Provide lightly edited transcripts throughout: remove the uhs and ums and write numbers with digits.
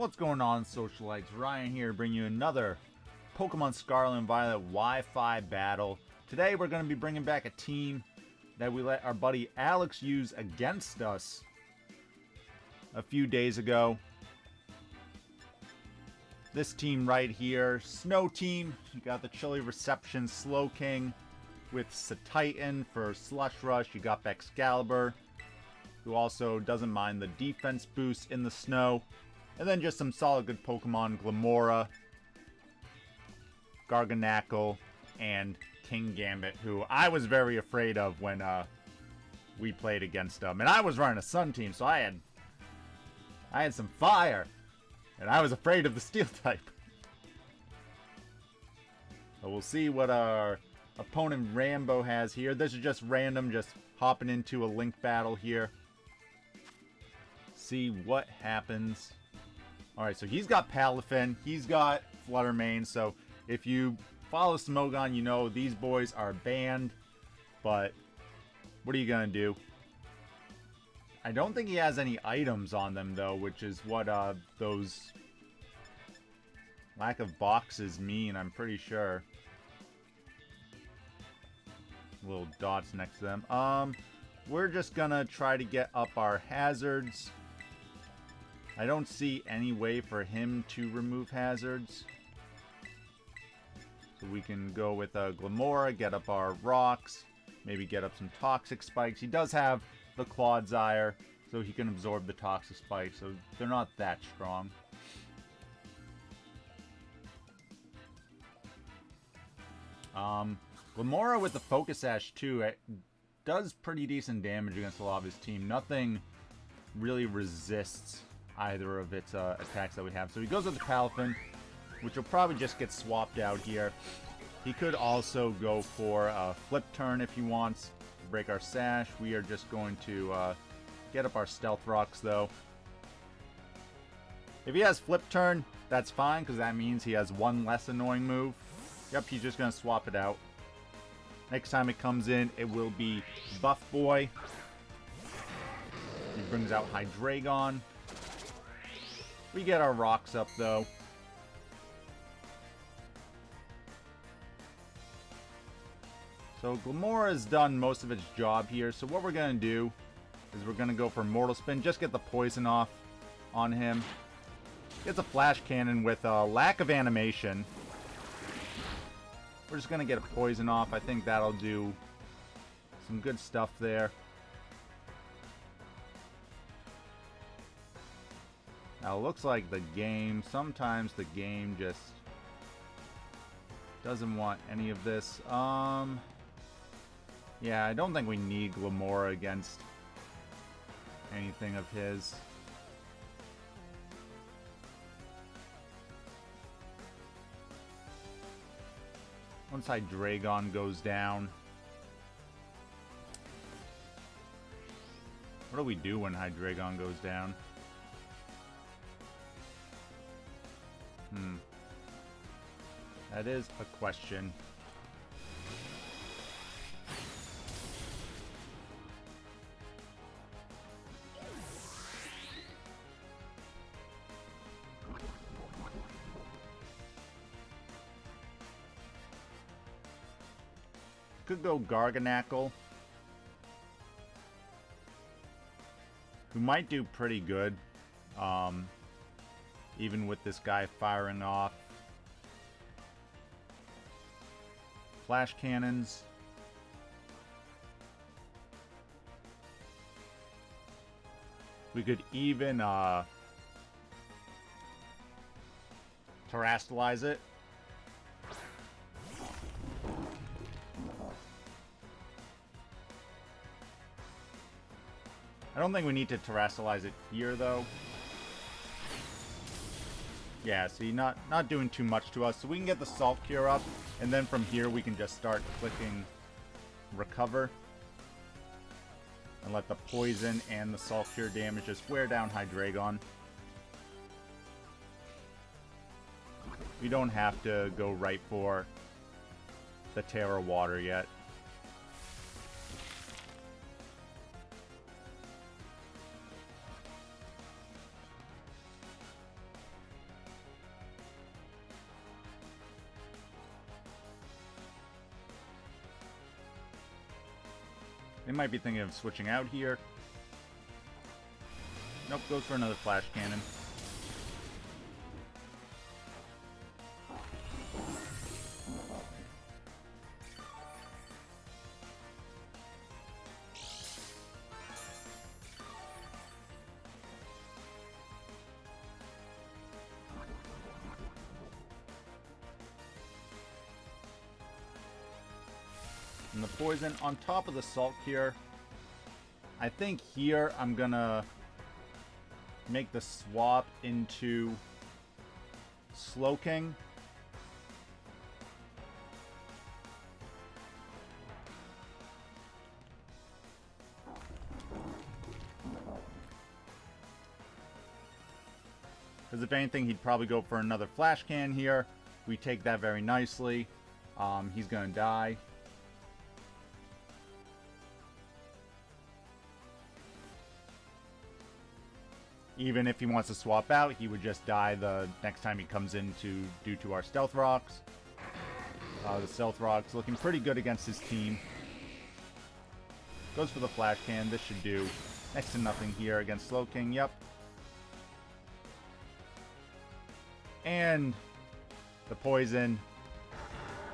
What's going on, Socialites? Ryan here, bringing you another Pokemon Scarlet and Violet Wi-Fi battle. Today we're going to be bringing back a team that we let our buddy Alex use against us a few days ago. This team right here, Snow Team. You got the Chilly Reception Slowking with Titan for Slush Rush. You got Excalibur, who also doesn't mind the defense boost in the snow. And then just some solid good Pokemon, Glamora, Garganacl, and Kingambit, who I was very afraid of when we played against them. And I was running a Sun team, so I had some fire. And I was afraid of the Steel type. So we'll see what our opponent Rambo has here. This is just random, just hopping into a link battle here. See what happens. Alright, so he's got Palafin, he's got Fluttermane, so if you follow Smogon, you know these boys are banned, but what are you gonna do? I don't think he has any items on them, though, which is what those lack of boxes mean, I'm pretty sure. Little dots next to them. We're just gonna try to get up our hazards. I don't see any way for him to remove hazards. So we can go with Glamora, get up our rocks, maybe get up some toxic spikes. He does have the Clodsire, so he can absorb the toxic spikes, so they're not that strong. Glamora with the Focus Sash too, it does pretty decent damage against a lot of his team. Nothing really resists either of its attacks that we have. So he goes with the Palafin, which will probably just get swapped out here. He could also go for a Flip Turn if he wants to break our Sash. We are just going to get up our Stealth Rocks, though. If he has Flip Turn, that's fine, because that means he has one less annoying move. Yep, he's just going to swap it out. Next time it comes in, it will be Buff Boy. He brings out Hydreigon. We get our rocks up, though. So Glamora has done most of its job here. So what we're going to do is we're going to go for Mortal Spin. Just get the poison off on him. Gets a Flash Cannon with a lack of animation. We're just going to get a poison off. I think that'll do some good stuff there. Now, it looks like the game, sometimes the game just doesn't want any of this. Yeah, I don't think we need Glamora against anything of his. Once Hydreigon goes down. What do we do when Hydreigon goes down? That is a question. Could go Garganacl, who might do pretty good, even with this guy firing off Flash Cannons. We could even Terrastallize it. I don't think we need to Terrastallize it here, though. Yeah, see, not doing too much to us. So we can get the Salt Cure up, and then from here we can just start clicking Recover. And let the Poison and the Salt Cure damage just wear down Hydreigon. We don't have to go right for the Terra Water yet. They might be thinking of switching out here. Nope, goes for another flash cannon. And the poison on top of the salt here. I think here I'm gonna make the swap into Slowking. Because if anything, he'd probably go for another flash can here. We take that very nicely. He's gonna die. Even if he wants to swap out, he would just die the next time he comes in due to our Stealth Rocks. The Stealth Rocks looking pretty good against his team. Goes for the Flash Can. This should do next to nothing here against Slowking. Yep. And the poison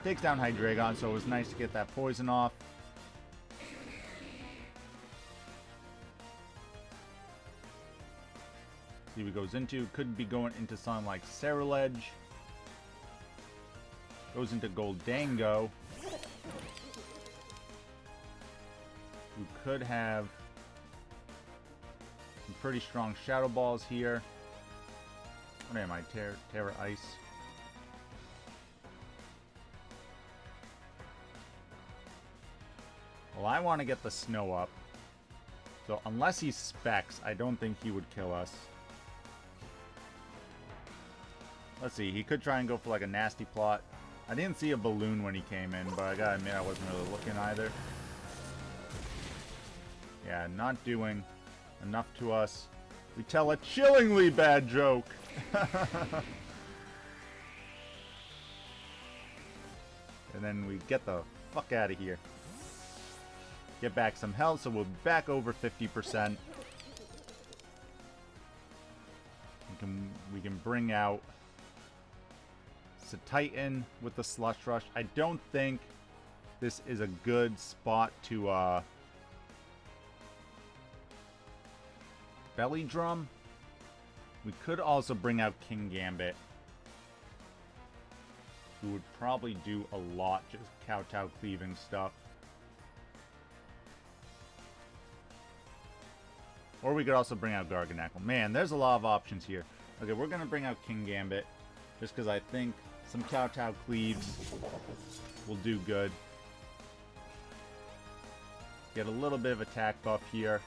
takes down Hydreigon, so it was nice to get that poison off. See what he goes into. Could be going into something like Ceruledge. Goes into Goldango. We could have some pretty strong Shadow Balls here. What am I? Terra Ice. Well, I want to get the snow up. So unless he specs, I don't think he would kill us. Let's see, he could try and go for like a nasty plot. I didn't see a balloon when he came in, but I gotta admit I wasn't really looking either. Yeah, not doing enough to us. We tell a chillingly bad joke. And then we get the fuck out of here. Get back some health, so we're back over 50%. We can bring out Titan with the Slush Rush. I don't think this is a good spot to Belly Drum. We could also bring out Kingambit, who would probably do a lot, just kowtow cleaving stuff. Or we could also bring out Garganacl. Man, there's a lot of options here. Okay, we're going to bring out Kingambit, just because I think some kowtow cleaves will do good. Get a little bit of attack buff here.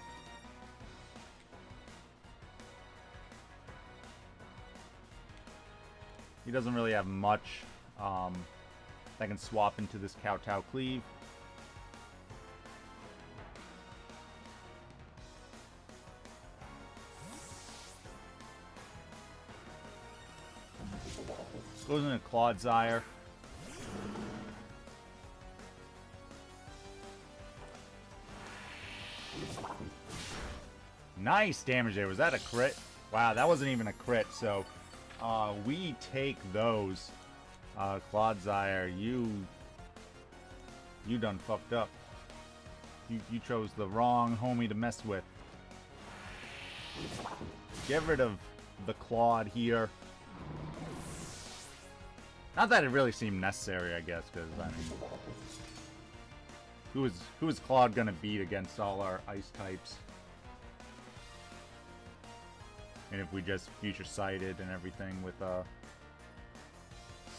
He doesn't really have much that can swap into this kowtow cleave. Goes into Clodsire. Nice damage there. Was that a crit? Wow, that wasn't even a crit. So we take those. Clodsire, you done fucked up. You chose the wrong homie to mess with. Get rid of the Claude here. Not that it really seemed necessary, I guess, because, I mean, who is Claude gonna beat against all our ice types? And if we just future sighted and everything with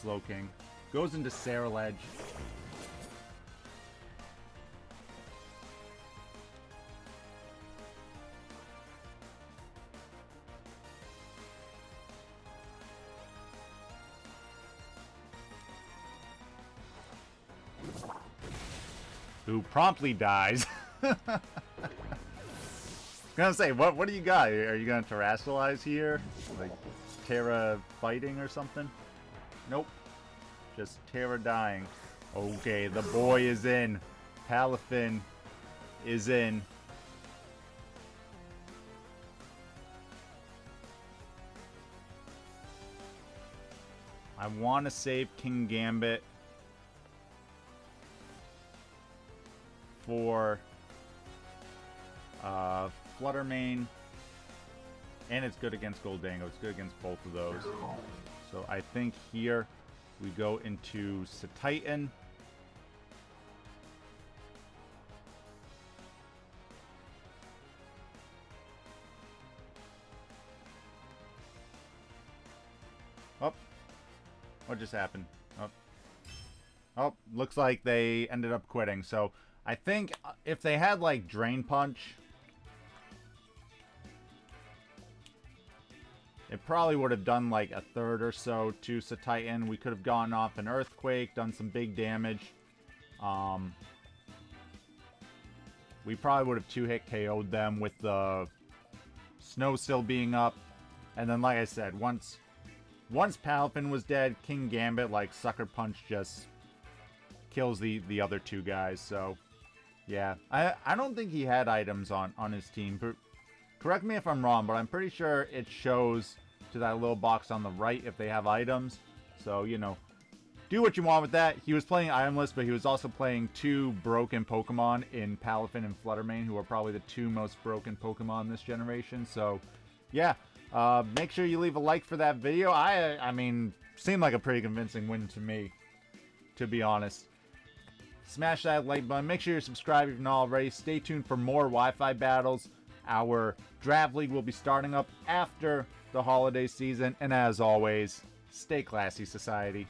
Slowking. Goes into Ceruledge. Who promptly dies. I was gonna say, what do you got? Are you gonna terrestrialize here? Like Terra fighting or something? Nope. Just Terra dying. Okay, the boy is in. Palafin is in. I want to save Kingambit for Fluttermane, and it's good against Goldango. It's good against both of those. So I think here we go into Socialites. Oh, what just happened? Oh, looks like they ended up quitting. So I think if they had like Drain Punch, it probably would have done like a third or so to Socialites. We could have gone off an Earthquake, done some big damage. We probably would have 2-hit KO'd them with the Snow still being up. And then, like I said, once Palafin was dead, Kingambit, like, Sucker Punch just kills the other two guys. So, yeah. I don't think he had items on his team. But correct me if I'm wrong, but I'm pretty sure it shows to that little box on the right if they have items. So, you know, do what you want with that. He was playing itemless, but he was also playing two broken Pokemon in Palafin and Fluttermane, who are probably the two most broken Pokemon this generation. So, yeah. Make sure you leave a like for that video. I mean, seemed like a pretty convincing win to me, to be honest. Smash that like button. Make sure you're subscribed if you're not already. Stay tuned for more Wi-Fi battles. Our draft league will be starting up after the holiday season. And as always, stay classy, society.